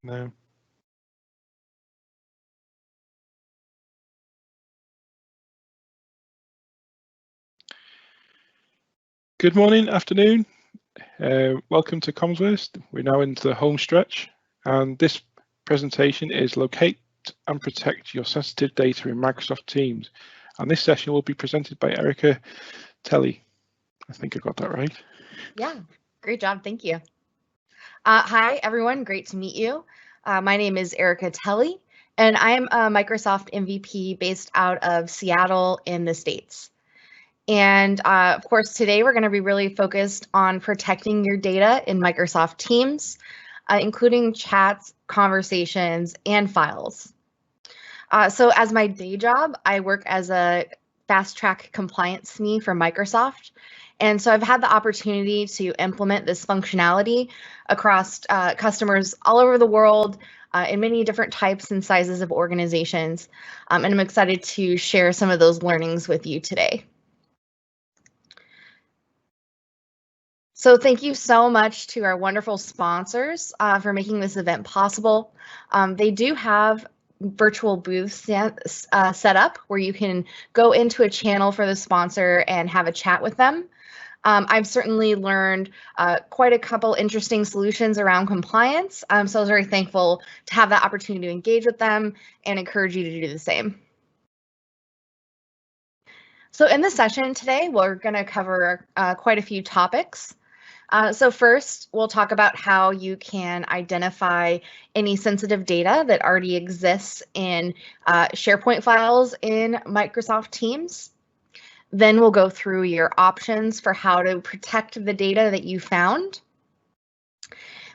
No. Good morning, afternoon. Welcome to Commsverse. We're now into the home stretch, and this presentation is Locate and Protect Your Sensitive Data in Microsoft Teams. And this session will be presented by Erica Telly. I think I got that right. Yeah, great job. Thank you. Hi, everyone. Great to meet you. My name is Erica Telly, and I am a Microsoft MVP based out of Seattle in the States. And of course, today we're going to be really focused on protecting your data in Microsoft Teams, including chats, conversations, and files. So as my day job, I work as a fast track compliance SME for Microsoft. And so I've had the opportunity to implement this functionality across customers all over the world in many different types and sizes of organizations. And I'm excited to share some of those learnings with you today. So thank you so much to our wonderful sponsors for making this event possible. They do have virtual booths set up where you can go into a channel for the sponsor and have a chat with them. I've certainly learned quite a couple interesting solutions around compliance, so I was very thankful to have that opportunity to engage with them and encourage you to do the same. So in this session today, we're going to cover quite a few topics. So first, we'll talk about how you can identify any sensitive data that already exists in SharePoint files in Microsoft Teams. Then we'll go through your options for how to protect the data that you found.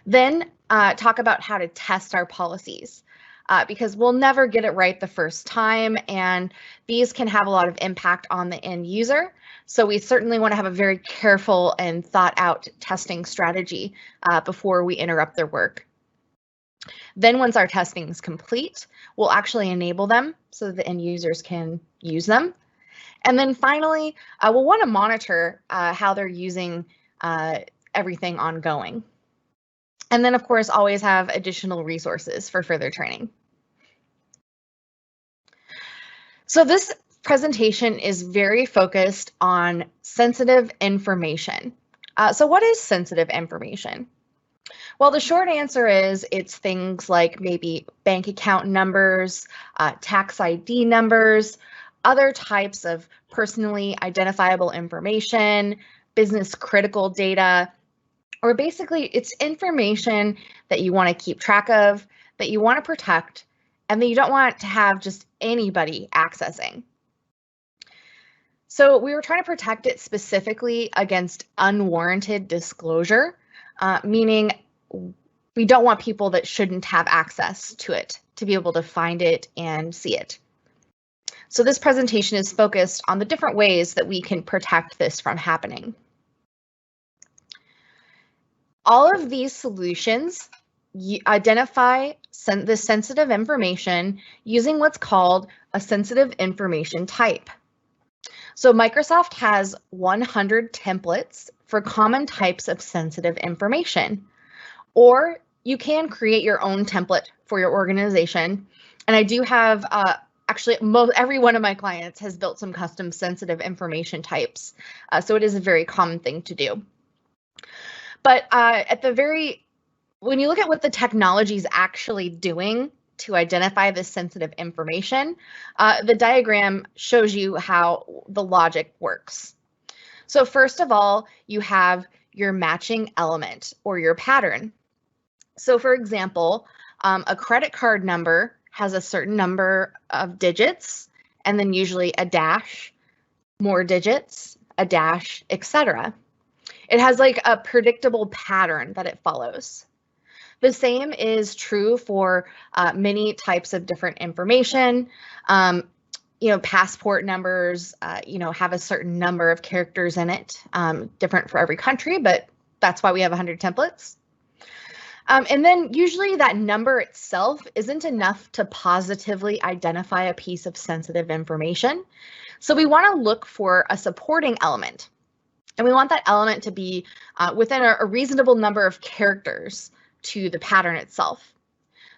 Then talk about how to test our policies. Because we'll never get it right the first time, and these can have a lot of impact on the end user. So we certainly want to have a very careful and thought out testing strategy before we interrupt their work. Then once our testing is complete, we'll actually enable them so that the end users can use them. And then finally, we'll want to monitor how they're using everything ongoing. And then, of course, always have additional resources for further training. So this presentation is very focused on sensitive information. So what is sensitive information? Well, the short answer is it's things like maybe bank account numbers, tax ID numbers, other types of personally identifiable information, business critical data, or basically it's information that you want to keep track of, that you want to protect, and that you don't want to have just anybody accessing. So we were trying to protect it specifically against unwarranted disclosure, meaning we don't want people that shouldn't have access to it to be able to find it and see it. So this presentation is focused on the different ways that we can protect this from happening. All of these solutions identify the sensitive information using what's called a sensitive information type. So Microsoft has 100 templates for common types of sensitive information, or you can create your own template for your organization. And I do have actually, every one of my clients has built some custom sensitive information types. So it is a very common thing to do. But when you look at what the technology is actually doing to identify this sensitive information, the diagram shows you how the logic works. So first of all, you have your matching element or your pattern. So for example, a credit card number has a certain number of digits, and then usually a dash, more digits, a dash, etc. It has like a predictable pattern that it follows. The same is true for many types of different information. Passport numbers, have a certain number of characters in it, different for every country, but that's why we have 100 templates. And then usually that number itself isn't enough to positively identify a piece of sensitive information. So we want to look for a supporting element. And we want that element to be within a reasonable number of characters to the pattern itself.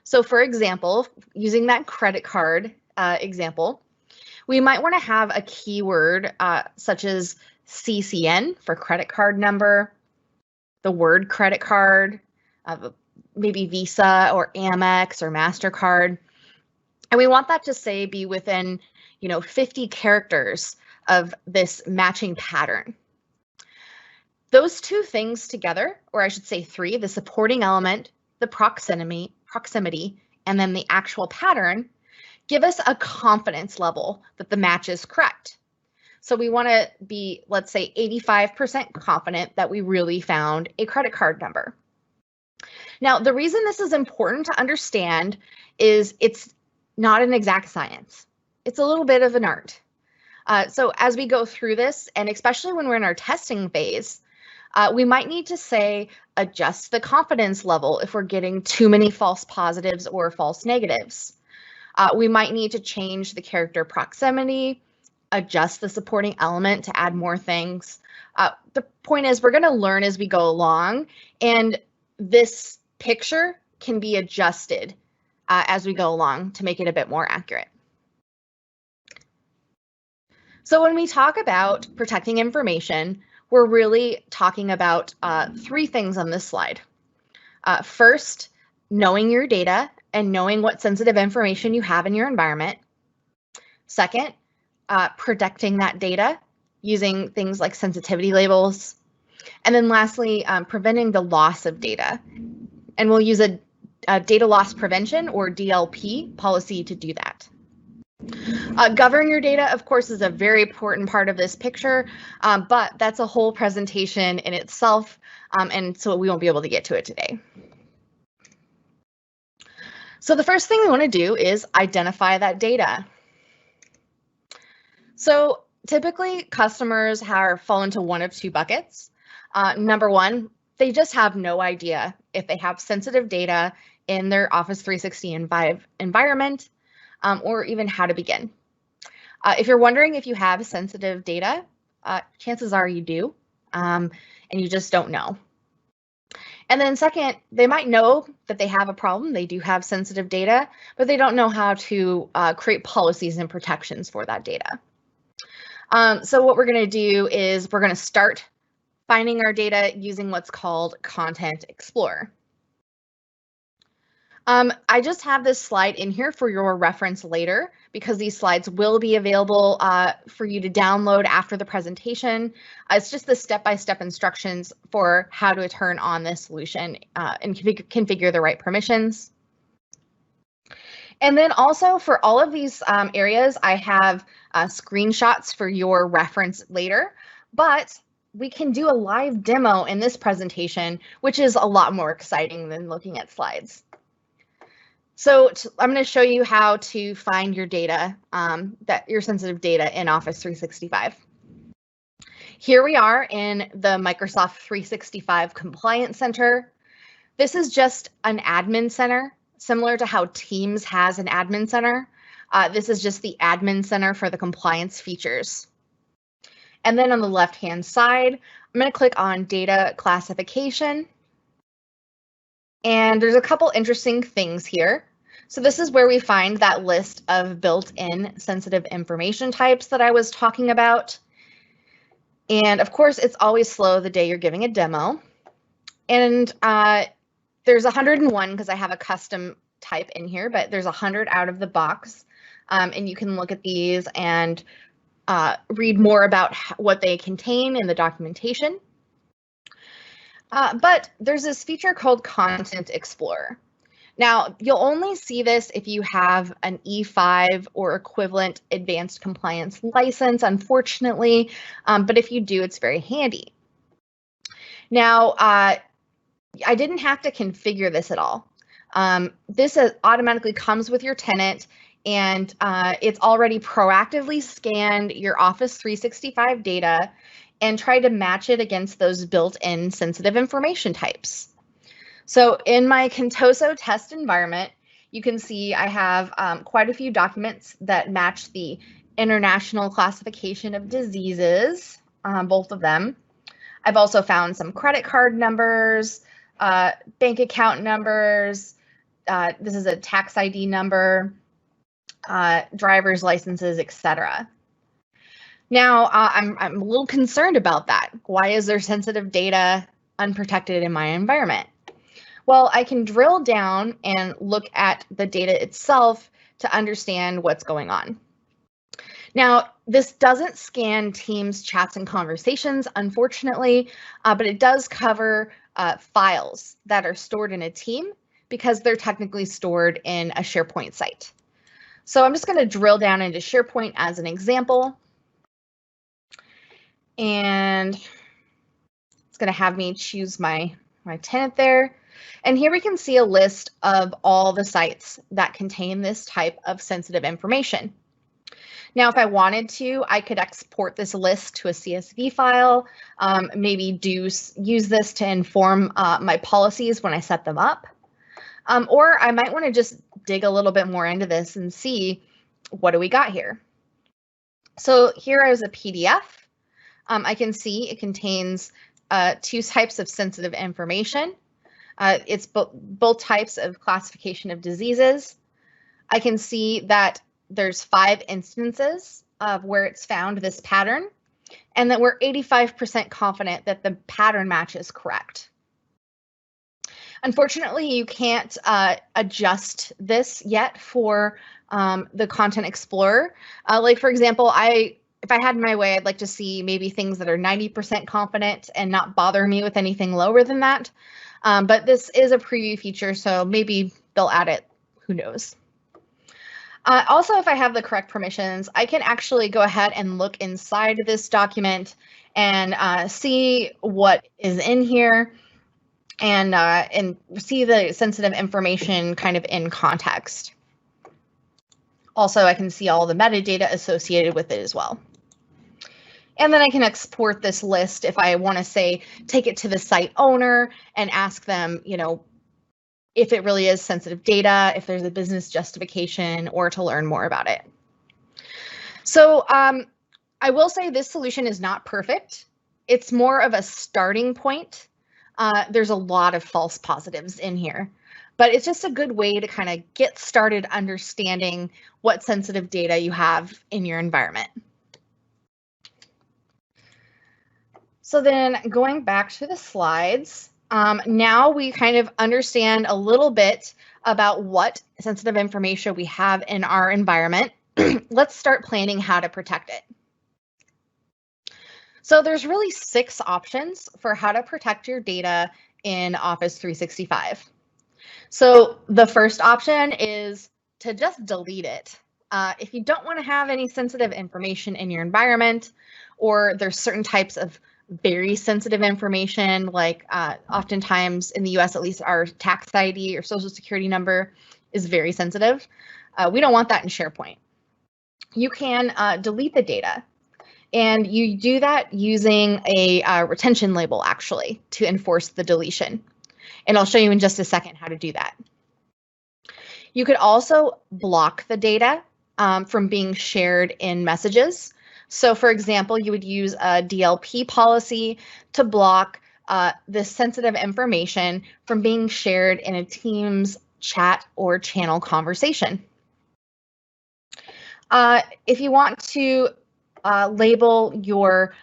So for example, using that credit card example, we might want to have a keyword such as CCN for credit card number, the word credit card, maybe Visa or Amex or MasterCard. And we want that to say be within, 50 characters of this matching pattern. Those two things together, or I should say three, the supporting element, the proximity, and then the actual pattern, give us a confidence level that the match is correct. So we want to be, let's say, 85% confident that we really found a credit card number. Now, the reason this is important to understand is it's not an exact science. It's a little bit of an art. So as we go through this, and especially when we're in our testing phase, we might need to say, adjust the confidence level if we're getting too many false positives or false negatives. We might need to change the character proximity, adjust the supporting element to add more things. The point is we're going to learn as we go along, and this picture can be adjusted as we go along to make it a bit more accurate. So when we talk about protecting information, we're really talking about three things on this slide. First, knowing your data and knowing what sensitive information you have in your environment. Second, protecting that data using things like sensitivity labels. And then lastly, preventing the loss of data. And we'll use a data loss prevention or DLP policy to do that. Govern your data, of course, is a very important part of this picture, but that's a whole presentation in itself, and so we won't be able to get to it today. So the first thing we want to do is identify that data. So typically, customers fall into one of two buckets. Number one, they just have no idea if they have sensitive data in their Office 365 environment, or even how to begin. If you're wondering if you have sensitive data, chances are you do, and you just don't know. And then second, they might know that they have a problem, they do have sensitive data, but they don't know how to create policies and protections for that data. So what we're going to do is we're going to start finding our data using what's called Content Explorer. I just have this slide in here for your reference later because these slides will be available for you to download after the presentation. It's just the step-by-step instructions for how to turn on this solution and configure the right permissions. And then also for all of these areas, I have screenshots for your reference later, but we can do a live demo in this presentation, which is a lot more exciting than looking at slides. So I'm going to show you how to find your data, your sensitive data in Office 365. Here we are in the Microsoft 365 Compliance Center. This is just an admin center, similar to how Teams has an admin center. This is just the admin center for the compliance features. And then on the left-hand side, I'm going to click on Data Classification. And there's a couple interesting things here. So this is where we find that list of built-in sensitive information types that I was talking about. And of course, it's always slow the day you're giving a demo. And there's 101 because I have a custom type in here, but there's 100 out of the box. And you can look at these and read more about what they contain in the documentation. But there's this feature called Content Explorer. Now, you'll only see this if you have an E5 or equivalent advanced compliance license, unfortunately, but if you do, it's very handy. Now, I didn't have to configure this at all. This automatically comes with your tenant, and it's already proactively scanned your Office 365 data and tried to match it against those built-in sensitive information types. So in my Contoso test environment, you can see I have quite a few documents that match the International Classification of Diseases, both of them. I've also found some credit card numbers, bank account numbers, this is a tax ID number, driver's licenses, etc. Now, I'm a little concerned about that. Why is there sensitive data unprotected in my environment? Well, I can drill down and look at the data itself to understand what's going on. Now, this doesn't scan Teams chats and conversations, unfortunately, but it does cover files that are stored in a team because they're technically stored in a SharePoint site. So I'm just going to drill down into SharePoint as an example. And it's going to have me choose my tenant there. And here we can see a list of all the sites that contain this type of sensitive information. Now, if I wanted to, I could export this list to a CSV file, maybe use this to inform my policies when I set them up. Or I might want to just dig a little bit more into this and see what do we got here. So here is a PDF. I can see it contains two types of sensitive information. It's both types of classification of diseases. I can see that there's 5 instances of where it's found this pattern, and that we're 85% confident that the pattern match is correct. Unfortunately, you can't adjust this yet for the Content Explorer. Like, for example, if I had my way, I'd like to see maybe things that are 90% confident and not bother me with anything lower than that. But this is a preview feature, so maybe they'll add it, who knows. Also, if I have the correct permissions, I can actually go ahead and look inside this document and see what is in here and see the sensitive information kind of in context. Also, I can see all the metadata associated with it as well. And then I can export this list if I want to say, take it to the site owner and ask them, you know, if it really is sensitive data, if there's a business justification, or to learn more about it. So I will say this solution is not perfect. It's more of a starting point. There's a lot of false positives in here, but it's just a good way to kind of get started understanding what sensitive data you have in your environment. So then going back to the slides, now we kind of understand a little bit about what sensitive information we have in our environment. Let's start planning how to protect it. So there's really 6 options for how to protect your data in Office 365. So the first option is to just delete it. If you don't want to have any sensitive information in your environment, or there's certain types of very sensitive information, like oftentimes in the US, at least our tax ID or social security number is very sensitive. We don't want that in SharePoint. You can delete the data, and you do that using a retention label actually to enforce the deletion. And I'll show you in just a second how to do that. You could also block the data from being shared in messages. So for example, you would use a DLP policy to block this sensitive information from being shared in a Teams chat or channel conversation. If you want to label your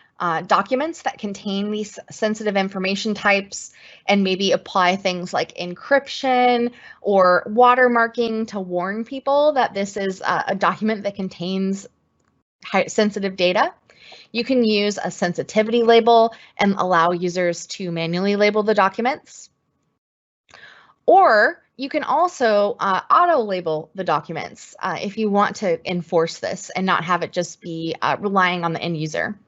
documents that contain these sensitive information types and maybe apply things like encryption or watermarking to warn people that this is a document that contains sensitive data, you can use a sensitivity label and allow users to manually label the documents. Or you can also auto-label the documents if you want to enforce this and not have it just be relying on the end user.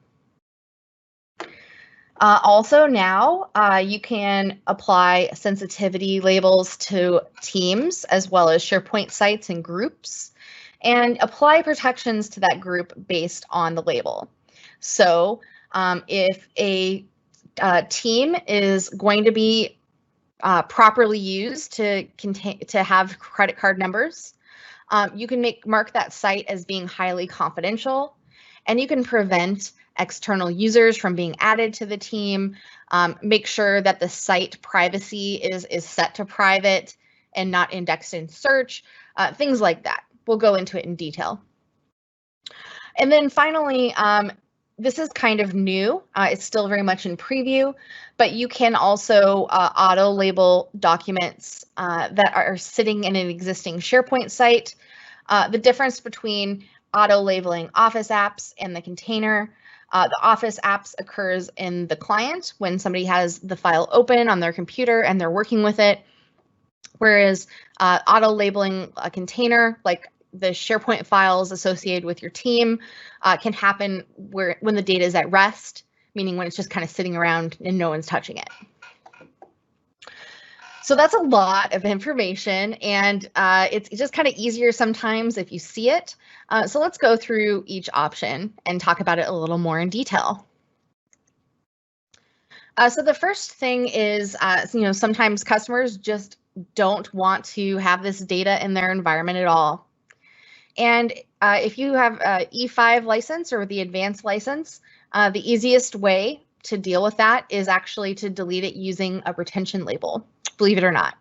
Also now, you can apply sensitivity labels to Teams as well as SharePoint sites and groups, and apply protections to that group based on the label. So if a team is going to be properly used to have credit card numbers, you can mark that site as being highly confidential, and you can prevent external users from being added to the team, make sure that the site privacy is set to private, and not indexed in search, things like that. We'll go into it in detail. And then finally, this is kind of new. It's still very much in preview, but you can also auto label documents that are sitting in an existing SharePoint site. The difference between auto labeling Office apps and the container, the Office apps occurs in the client when somebody has the file open on their computer and they're working with it, whereas auto labeling a container, like the SharePoint files associated with your team, can happen when the data is at rest, meaning when it's just kind of sitting around and no one's touching it. So that's a lot of information, and it's just kind of easier sometimes if you see it. So let's go through each option and talk about it a little more in detail. So the first thing is, sometimes customers just don't want to have this data in their environment at all. And if you have an E5 license or the advanced license, the easiest way to deal with that is actually to delete it using a retention label, believe it or not.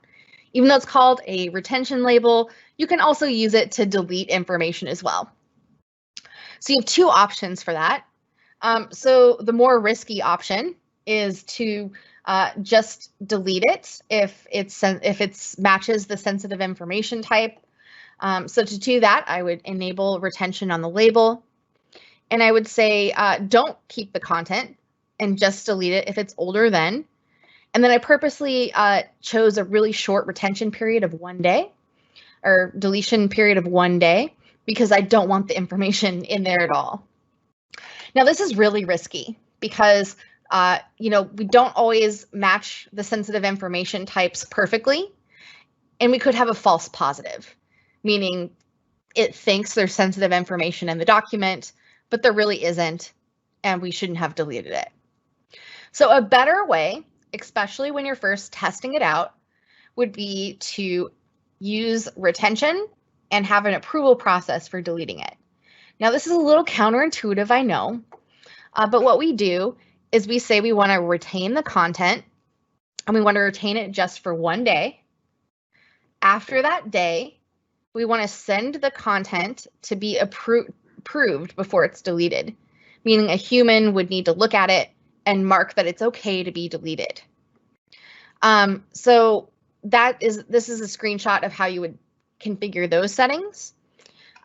Even though it's called a retention label, you can also use it to delete information as well. So you have two options for that. So the more risky option is to just delete it if it matches the sensitive information type. So to do that, I would enable retention on the label, and I would say don't keep the content and just delete it if it's older than. And then I purposely chose a really short retention period of 1 day, or deletion period of 1 day, because I don't want the information in there at all. Now this is really risky because we don't always match the sensitive information types perfectly, and we could have a false positive, meaning it thinks there's sensitive information in the document, but there really isn't, and we shouldn't have deleted it. So a better way, especially when you're first testing it out, would be to use retention and have an approval process for deleting it. Now this is a little counterintuitive, I know, but what we do is we say we want to retain the content, and we want to retain it just for 1 day. After that day, we want to send the content to be approved before it's deleted, meaning a human would need to look at it and mark that it's okay to be deleted. So this is a screenshot of how you would configure those settings.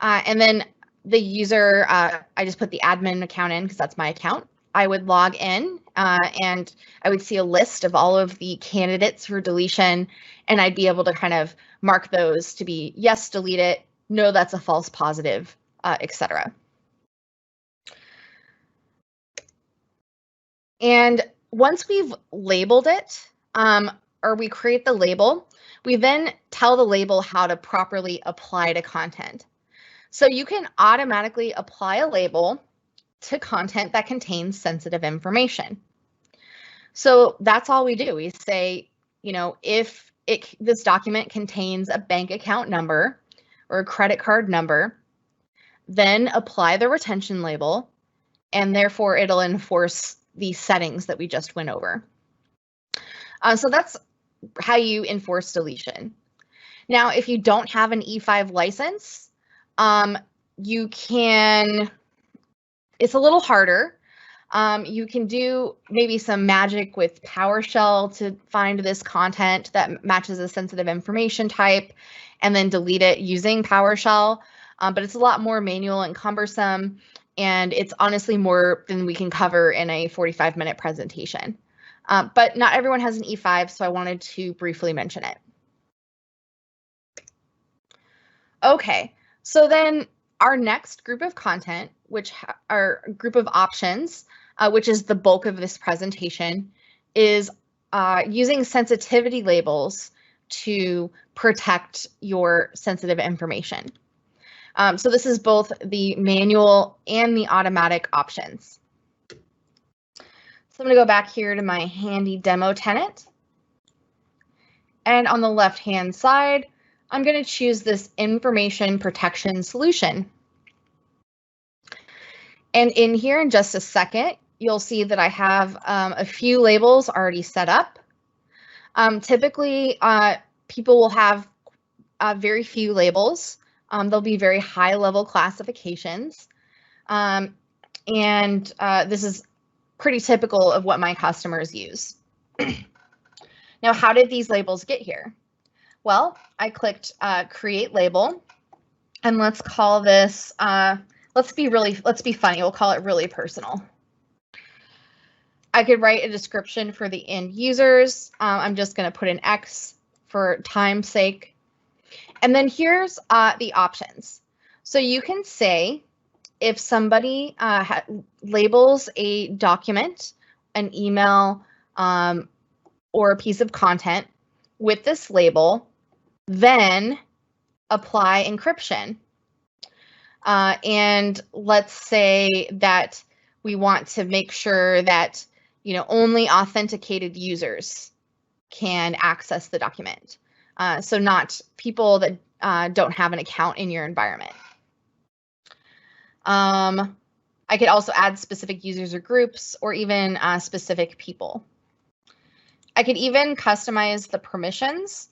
And then the user, I just put the admin account in because that's my account. I would log in and I would see a list of all of the candidates for deletion, and I'd be able to kind of mark those to be yes, delete it, no, that's a false positive, etc. And once we've labeled it, or we create the label, we then tell the label how to properly apply to content. So you can automatically apply a label to content that contains sensitive information. So that's all we do. We say, if this document contains a bank account number or a credit card number, then apply the retention label, and therefore it'll enforce the settings that we just went over. So that's how you enforce deletion. Now, if you don't have an E5 license, you can, it's a little harder. You can do maybe some magic with PowerShell to find this content that matches a sensitive information type and then delete it using PowerShell. But it's a lot more manual and cumbersome, and it's honestly more than we can cover in a 45-minute presentation. But not everyone has an E5, so I wanted to briefly mention it. Okay, so then our next group of content, which are a group of options, which is the bulk of this presentation, is using sensitivity labels to protect your sensitive information. So this is both the manual and the automatic options. So I'm going to go back here to my handy demo tenant. And on the left-hand side, I'm going to choose this information protection solution. And in here in just a second, you'll see that I have a few labels already set up. Typically, people will have very few labels. There'll be very high level classifications. And this is pretty typical of what my customers use. Now, how did these labels get here? Well, I clicked create label, and let's call this, let's be funny, we'll call it really personal. I could write a description for the end users. I'm just going to put an X for time's sake. And then here's the options. So you can say if somebody labels a document, an email, or a piece of content with this label, then apply encryption. And let's say that we want to make sure that only authenticated users can access the document. So not people that don't have an account in your environment. I could also add specific users or groups, or even specific people. I could even customize the permissions.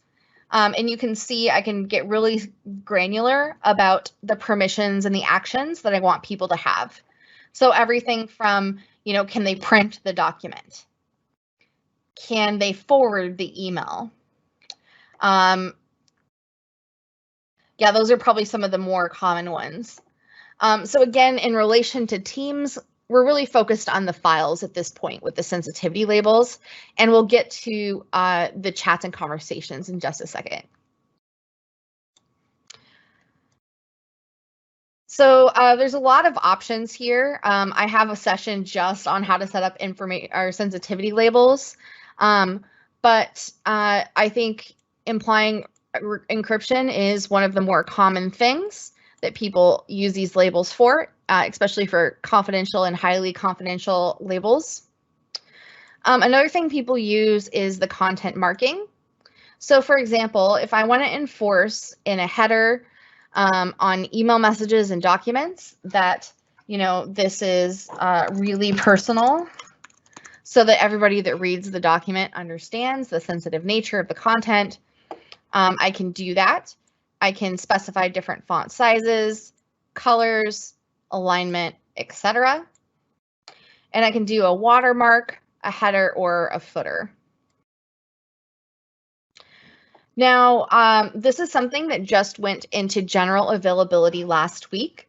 And you can see I can get really granular about the permissions and the actions that I want people to have. So everything from, can they print the document? Can they forward the email? Yeah, those are probably some of the more common ones. So again, in relation to Teams, we're really focused on the files at this point with the sensitivity labels, and we'll get to the chats and conversations in just a second. So there's a lot of options here. I have a session just on how to set up sensitivity labels, but I think implying encryption is one of the more common things that people use these labels for, especially for confidential and highly confidential labels. Another thing people use is the content marking. So for example, if I want to enforce in a header on email messages and documents that, this is really personal, so that everybody that reads the document understands the sensitive nature of the content, I can do that. I can specify different font sizes, colors, alignment, etc. And I can do a watermark, a header, or a footer. Now, this is something that just went into general availability last week,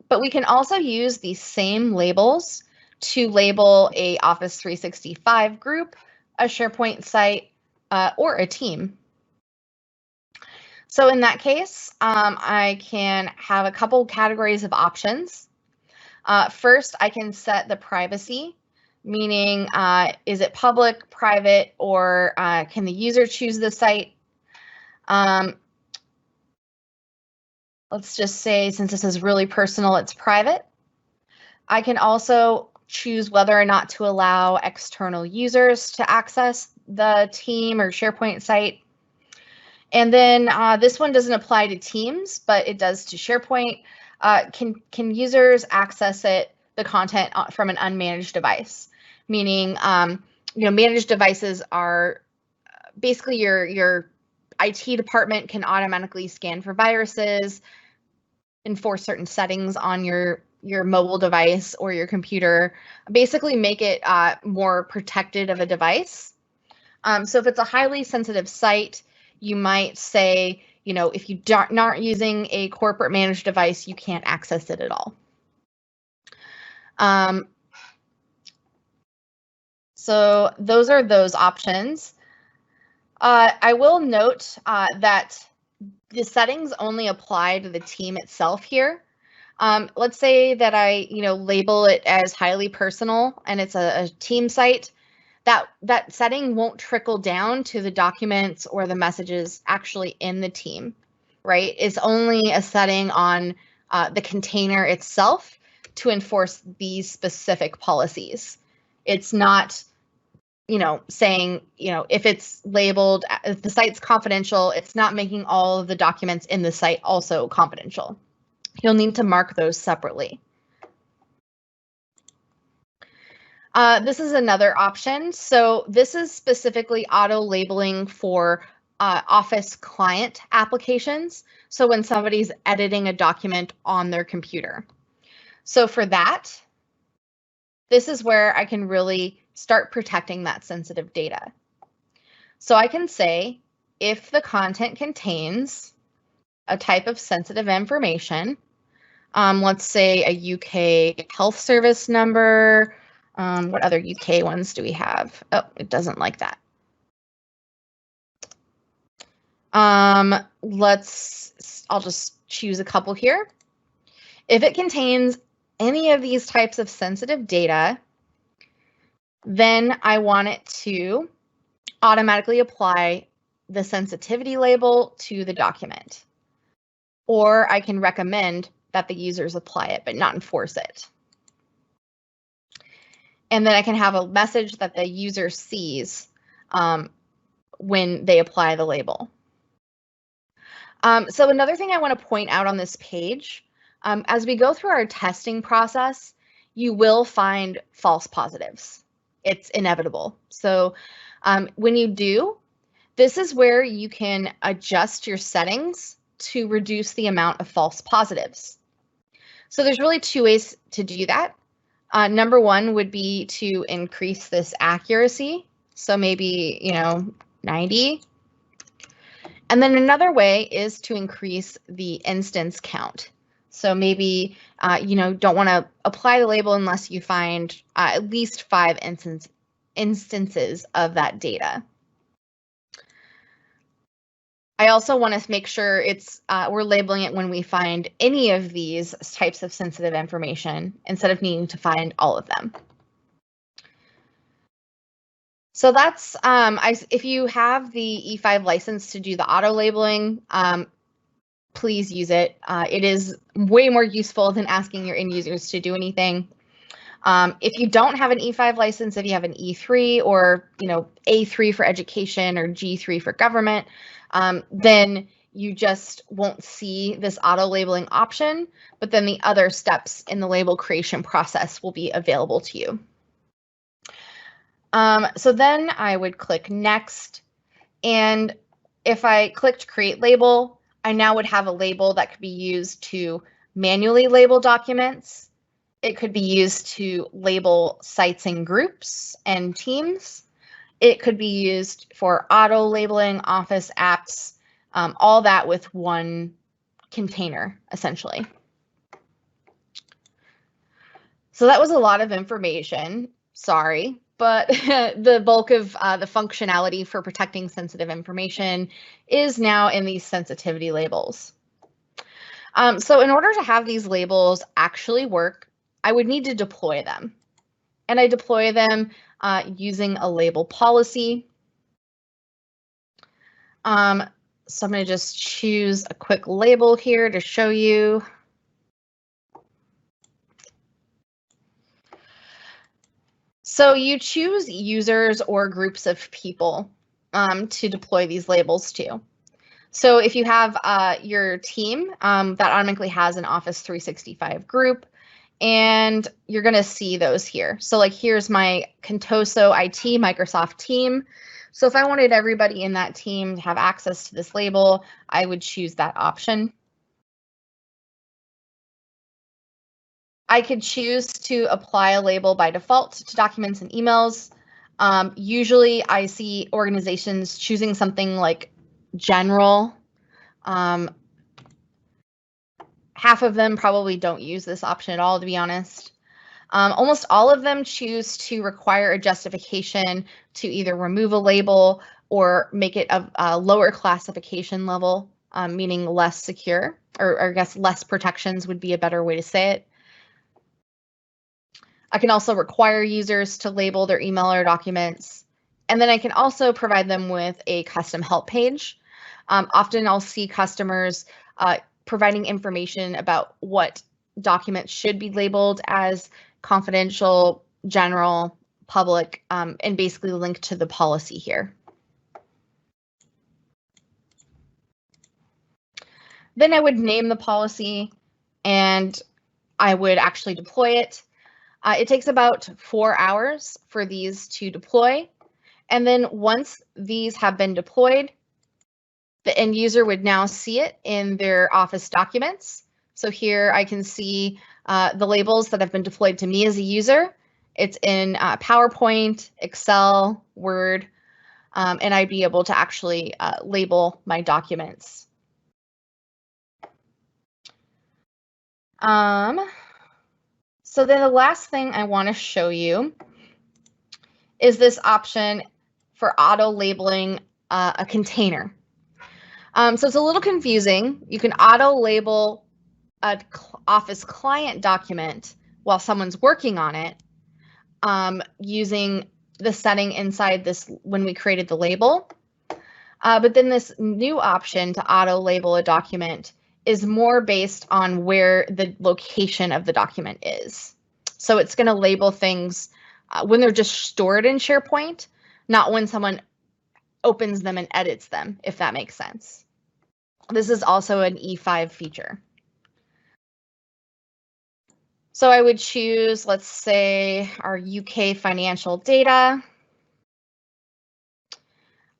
but we can also use these same labels to label a Office 365 group, a SharePoint site, or a team. So in that case, I can have a couple categories of options. First, I can set the privacy, meaning is it public, private, or can the user choose the site? Let's just say, since this is really personal, it's private. I can also choose whether or not to allow external users to access the team or SharePoint site. And then this one doesn't apply to Teams, but it does to SharePoint. Can users access the content from an unmanaged device? Meaning, managed devices are basically your IT department can automatically scan for viruses, enforce certain settings on your mobile device or your computer, basically make it more protected of a device. So if it's a highly sensitive site, you might say, if you aren't using a corporate managed device, you can't access it at all. So those are those options. I will note that the settings only apply to the team itself here. Let's say that I, label it as highly personal and it's a team site. That setting won't trickle down to the documents or the messages actually in the team, right? It's only a setting on the container itself to enforce these specific policies. It's not, saying, if it's labeled, if the site's confidential, it's not making all of the documents in the site also confidential. You'll need to mark those separately. This is another option. So this is specifically auto labeling for Office client applications. So when somebody's editing a document on their computer. So for that, this is where I can really start protecting that sensitive data. So I can say, if the content contains a type of sensitive information, let's say a UK health service number. What other UK ones do we have? Oh, it doesn't like that. I'll just choose a couple here. If it contains any of these types of sensitive data, then I want it to automatically apply the sensitivity label to the document. Or I can recommend that the users apply it, but not enforce it. And then I can have a message that the user sees when they apply the label. So another thing I want to point out on this page, as we go through our testing process, you will find false positives. It's inevitable. So when you do, this is where you can adjust your settings to reduce the amount of false positives. So there's really two ways to do that. Number one would be to increase this accuracy. So maybe, 90. And then another way is to increase the instance count. So maybe, don't want to apply the label unless you find at least 5 instances of that data. I also want to make sure it's we're labeling it when we find any of these types of sensitive information instead of needing to find all of them. So that's if you have the E5 license to do the auto labeling, please use it. It is way more useful than asking your end users to do anything. If you don't have an E5 license, if you have an E3 or A3 for education or G3 for government, then you just won't see this auto labeling option, but then the other steps in the label creation process will be available to you. So then I would click next, and if I clicked create label, I now would have a label that could be used to manually label documents. It could be used to label sites and groups and teams. It could be used for auto labeling, Office apps, all that with one container, essentially. So that was a lot of information, sorry, but the bulk of the functionality for protecting sensitive information is now in these sensitivity labels. So in order to have these labels actually work, I would need to deploy them. And I deploy them using a label policy. So I'm going to just choose a quick label here to show you. So you choose users or groups of people to deploy these labels to. So if you have your team that automatically has an Office 365 group, and you're going to see those here. So like here's my Contoso IT Microsoft team. So if I wanted everybody in that team to have access to this label, I would choose that option. I could choose to apply a label by default to documents and emails. Usually I see organizations choosing something like general. Half of them probably don't use this option at all, to be honest. Almost all of them choose to require a justification to either remove a label or make it a lower classification level, meaning less secure, or I guess less protections would be a better way to say it. I can also require users to label their email or documents. And then I can also provide them with a custom help page. Often I'll see customers providing information about what documents should be labeled as confidential, general, public, and basically link to the policy here. Then I would name the policy and I would actually deploy it. It takes about 4 hours for these to deploy. And then once these have been deployed, The end user would now see it in their Office documents. So here I can see the labels that have been deployed to me as a user. It's in PowerPoint, Excel, Word, and I'd be able to actually label my documents. So then the last thing I want to show you is this option for auto labeling a container. So it's a little confusing. You can auto label an Office client document while someone's working on it using the setting inside this when we created the label. But then this new option to auto label a document is more based on where the location of the document is. So it's going to label things when they're just stored in SharePoint, not when someone opens them and edits them, if that makes sense. This is also an E5 feature. So I would choose, let's say, our UK financial data.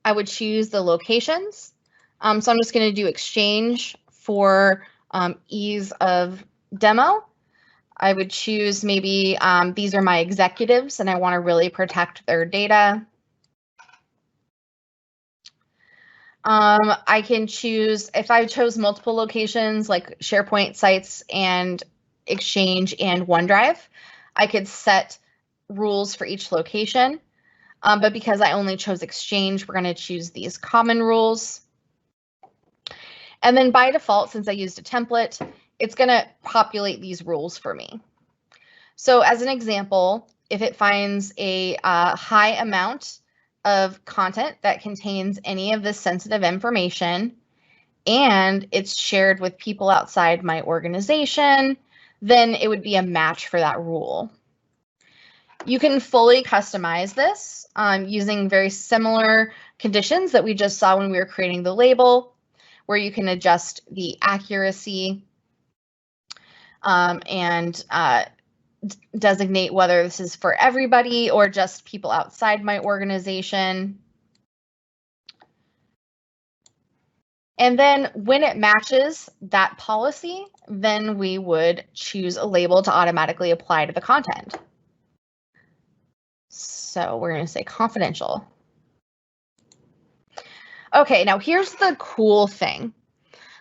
I would choose the locations. So I'm just going to do Exchange for ease of demo. I would choose maybe these are my executives and I want to really protect their data. I can choose, if I chose multiple locations like SharePoint sites and Exchange and OneDrive, I could set rules for each location. But because I only chose Exchange, we're going to choose these common rules. And then by default, since I used a template, it's going to populate these rules for me. So as an example, if it finds a high amount of content that contains any of this sensitive information and it's shared with people outside my organization, then it would be a match for that rule. You can fully customize this using very similar conditions that we just saw when we were creating the label, where you can adjust the accuracy and designate whether this is for everybody or just people outside my organization. And then when it matches that policy, then we would choose a label to automatically apply to the content. So we're going to say confidential. Okay, now here's the cool thing.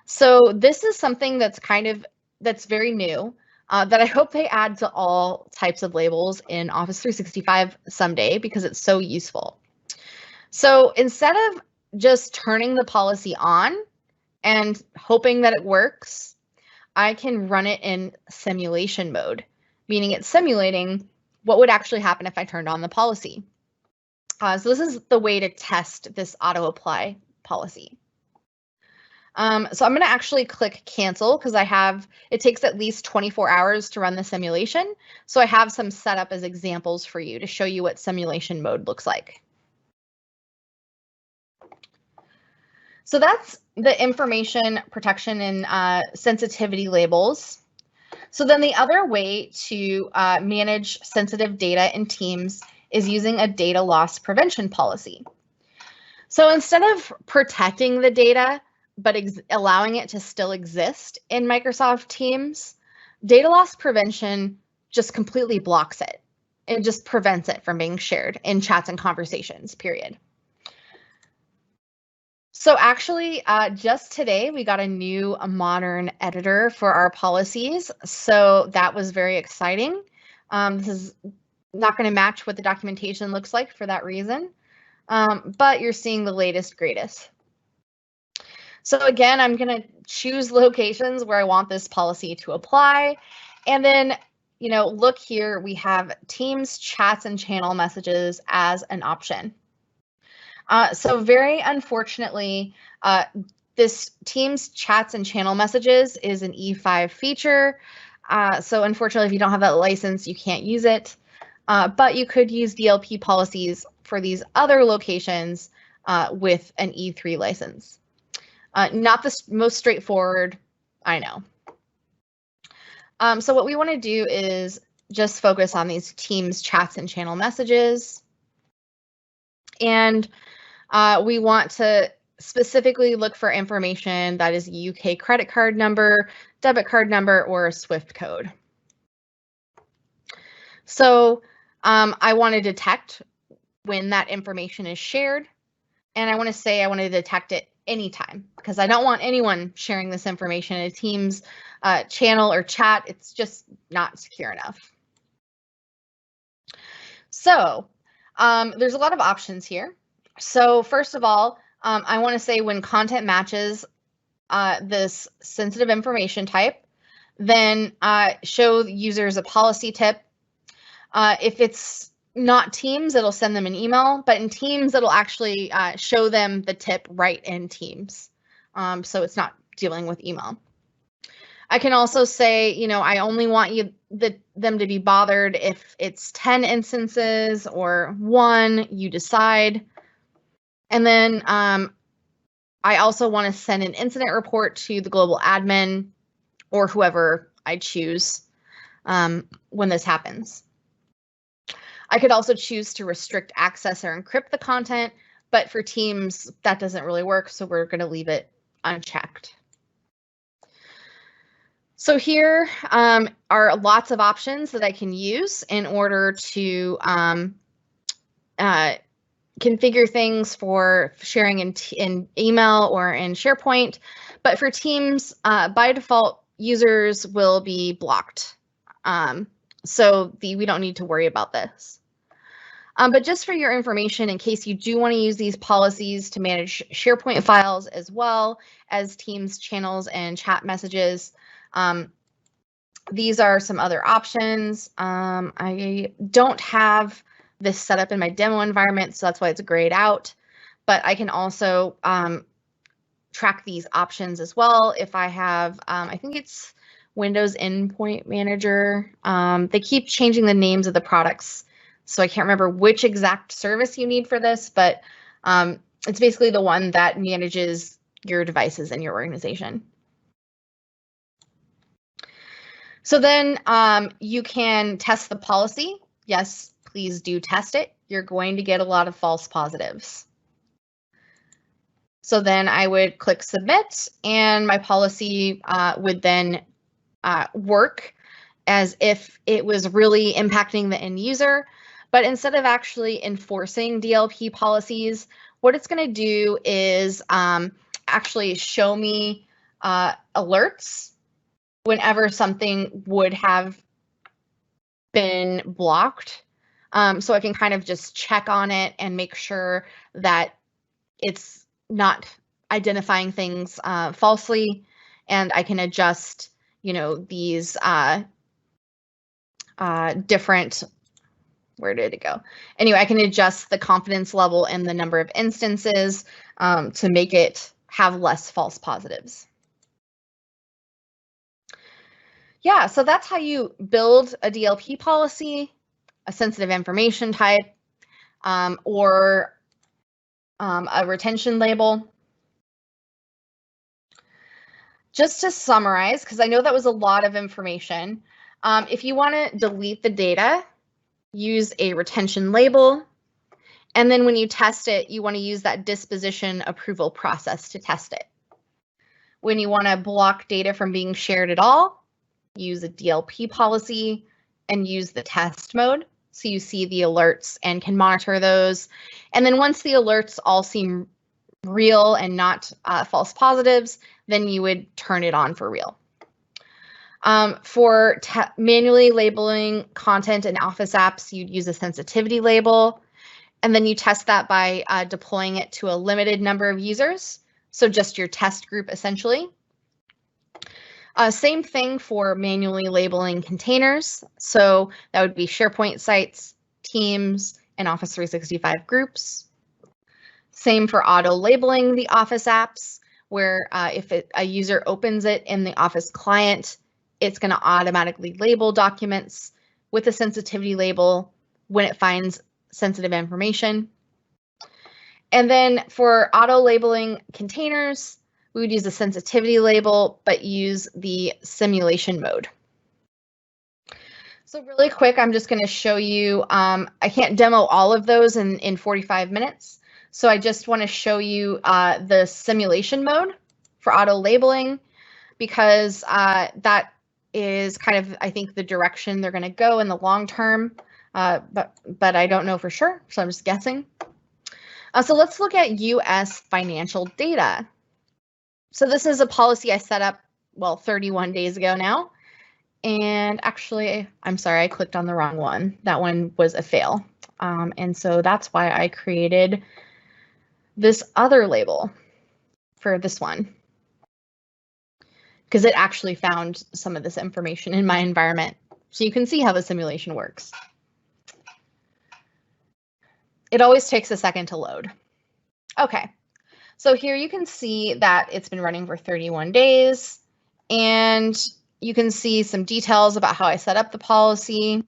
So this is something that's that's very new that I hope they add to all types of labels in Office 365 someday because it's so useful. So instead of just turning the policy on and hoping that it works, I can run it in simulation mode, meaning it's simulating what would actually happen if I turned on the policy. So this is the way to test this auto apply policy. So I'm going to actually click cancel because it takes at least 24 hours to run the simulation. So I have some set up as examples for you to show you what simulation mode looks like. So that's the information protection and sensitivity labels. So then the other way to manage sensitive data in Teams is using a data loss prevention policy. So instead of protecting the data, but allowing it to still exist in Microsoft Teams, data loss prevention just completely blocks it. It just prevents it from being shared in chats and conversations, period. So actually, just today, we got a modern editor for our policies. So that was very exciting. This is not going to match what the documentation looks like for that reason, but you're seeing the latest, greatest. So again, I'm going to choose locations where I want this policy to apply. And then, look here, we have Teams, chats, and channel messages as an option. So very unfortunately, this Teams, chats, and channel messages is an E5 feature. So unfortunately, if you don't have that license, you can't use it. But you could use DLP policies for these other locations with an E3 license. Not the most straightforward, I know. So what we want to do is just focus on these Teams, chats, and channel messages. And we want to specifically look for information that is a UK credit card number, debit card number, or a SWIFT code. So I want to detect when that information is shared, and I want to say I want to detect it anytime, because I don't want anyone sharing this information in a Teams channel or chat. It's just not secure enough. So there's a lot of options here. So first of all, I want to say when content matches this sensitive information type, then show users a policy tip. If it's not Teams, it'll send them an email, but in Teams, it'll actually show them the tip right in Teams. So it's not dealing with email. I can also say, you know, I only want them to be bothered if it's 10 instances or 1, you decide. And then I also want to send an incident report to the global admin or whoever I choose when this happens. I could also choose to restrict access or encrypt the content, but for Teams, that doesn't really work, so we're going to leave it unchecked. So here are lots of options that I can use in order to configure things for sharing in email or in SharePoint. But for Teams, by default, users will be blocked. So we don't need to worry about this. But just for your information, in case you do want to use these policies to manage SharePoint files as well as Teams channels and chat messages, these are some other options. I don't have this set up in my demo environment, so that's why it's grayed out. But I can also track these options as well if I have, I think it's Windows Endpoint Manager. They keep changing the names of the products, so I can't remember which exact service you need for this, but it's basically the one that manages your devices in your organization. So then you can test the policy. Yes, please do test it. You're going to get a lot of false positives. So then I would click submit, and my policy would then work as if it was really impacting the end user. But instead of actually enforcing DLP policies, what it's going to do is actually show me alerts whenever something would have been blocked. So I can kind of just check on it and make sure that it's not identifying things falsely, and I can adjust, you know, these different, where did it go? Anyway, I can adjust the confidence level and the number of instances to make it have less false positives. Yeah, so that's how you build a DLP policy, a sensitive information type, or a retention label. Just to summarize, because I know that was a lot of information, if you want to delete the data, use a retention label. And then when you test it, you want to use that disposition approval process to test it. When you want to block data from being shared at all, use a DLP policy and use the test mode, so you see the alerts and can monitor those. And then once the alerts all seem real and not false positives, then you would turn it on for real. For manually labeling content in Office apps, you'd use a sensitivity label, and then you test that by deploying it to a limited number of users, so just your test group essentially. Same thing for manually labeling containers. So that would be SharePoint sites, Teams, and Office 365 groups. Same for auto labeling the Office apps, where if a user opens it in the Office client, it's going to automatically label documents with a sensitivity label when it finds sensitive information. And then for auto labeling containers, we would use a sensitivity label, but use the simulation mode. So really quick, I'm just going to show you, I can't demo all of those in 45 minutes. So I just want to show you the simulation mode for auto labeling, because that is kind of, I think, the direction they're going to go in the long term, but I don't know for sure, so I'm just guessing. So let's look at US financial data. So this is a policy I set up, well, 31 days ago now. And actually, I'm sorry, I clicked on the wrong one. That one was a fail. And so that's why I created this other label for this one, because it actually found some of this information in my environment. So you can see how the simulation works. It always takes a second to load. Okay, so here you can see that it's been running for 31 days, and you can see some details about how I set up the policy.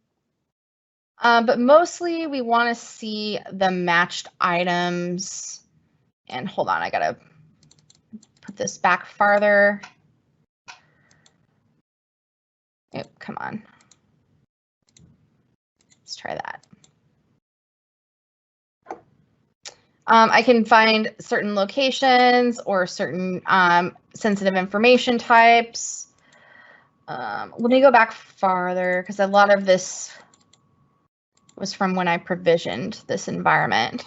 But mostly we want to see the matched items. And hold on, I gotta put this back farther. Oh, come on. Let's try that. I can find certain locations or certain sensitive information types. Let me go back farther, because a lot of this was from when I provisioned this environment.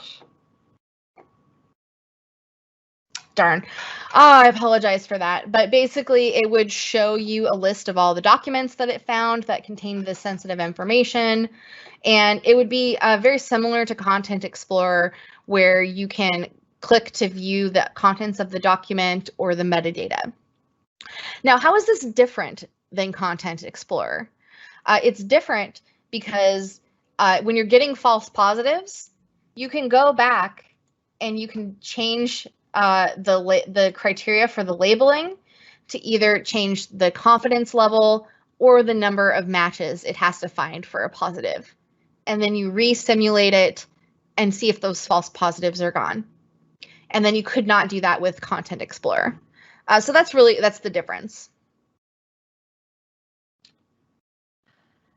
Darn. Oh, I apologize for that. But basically, it would show you a list of all the documents that it found that contained this sensitive information. And it would be very similar to Content Explorer, where you can click to view the contents of the document or the metadata. Now, how is this different than Content Explorer? It's different because when you're getting false positives, you can go back and you can change the criteria for the labeling to either change the confidence level or the number of matches it has to find for a positive. And then you re-simulate it and see if those false positives are gone. And then you could not do that with Content Explorer. So that's the difference.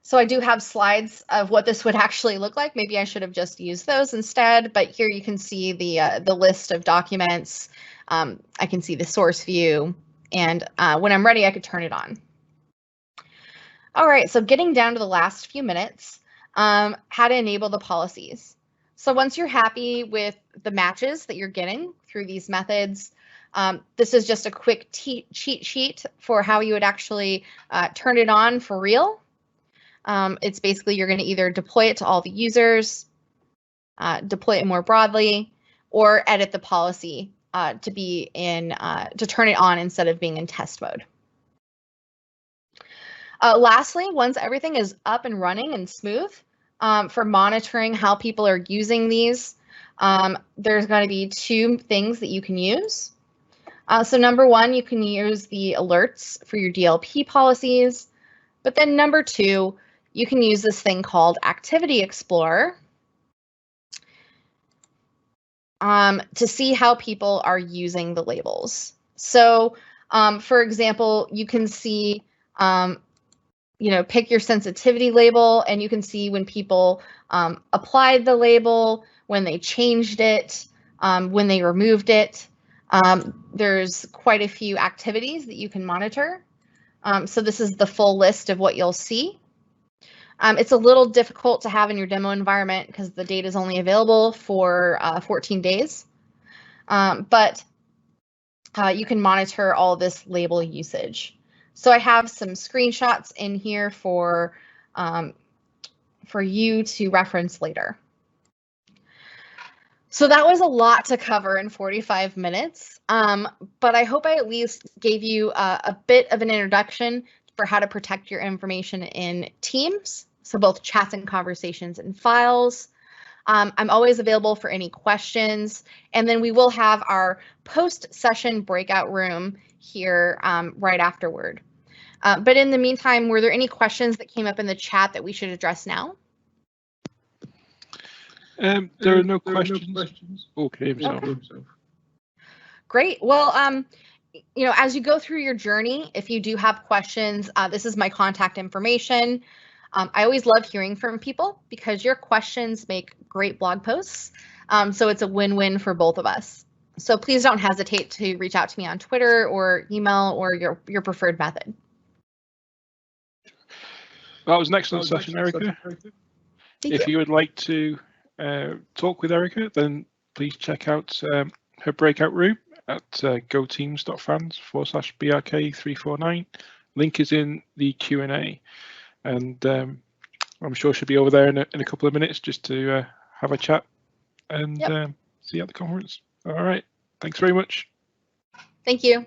So I do have slides of what this would actually look like. Maybe I should have just used those instead, but here you can see the list of documents. I can see the source view, and when I'm ready, I could turn it on. All right, so getting down to the last few minutes, how to enable the policies. So once you're happy with the matches that you're getting through these methods, this is just a quick cheat sheet for how you would actually turn it on for real. It's basically you're going to either deploy it to all the users, deploy it more broadly, or edit the policy to turn it on instead of being in test mode. Lastly, once everything is up and running and smooth, for monitoring how people are using these, there's going to be two things that you can use. So number one, you can use the alerts for your DLP policies, but then number two, you can use this thing called Activity Explorer to see how people are using the labels. So, for example, you can see, pick your sensitivity label, and you can see when people applied the label, when they changed it, when they removed it. There's quite a few activities that you can monitor. So this is the full list of what you'll see. It's a little difficult to have in your demo environment because the data is only available for 14 days, but you can monitor all this label usage. So I have some screenshots in here for you to reference later. So that was a lot to cover in 45 minutes, but I hope I at least gave you a bit of an introduction for how to protect your information in Teams. So both chats and conversations and files. I'm always available for any questions. And then we will have our post-session breakout room here right afterward. But in the meantime, were there any questions that came up in the chat that we should address now? There are no questions. Okay, himself. Great. Well, as you go through your journey, if you do have questions, this is my contact information. I always love hearing from people because your questions make great blog posts. So it's a win-win for both of us. So please don't hesitate to reach out to me on Twitter or email or your preferred method. That was an excellent session, Erica. If you would like to talk with Erica, then please check out her breakout room at goteams.fans/BRK349. Link is in the Q&A, and I'm sure she'll be over there in a couple of minutes just to have a chat and see you at the conference. All right. Thanks very much. Thank you.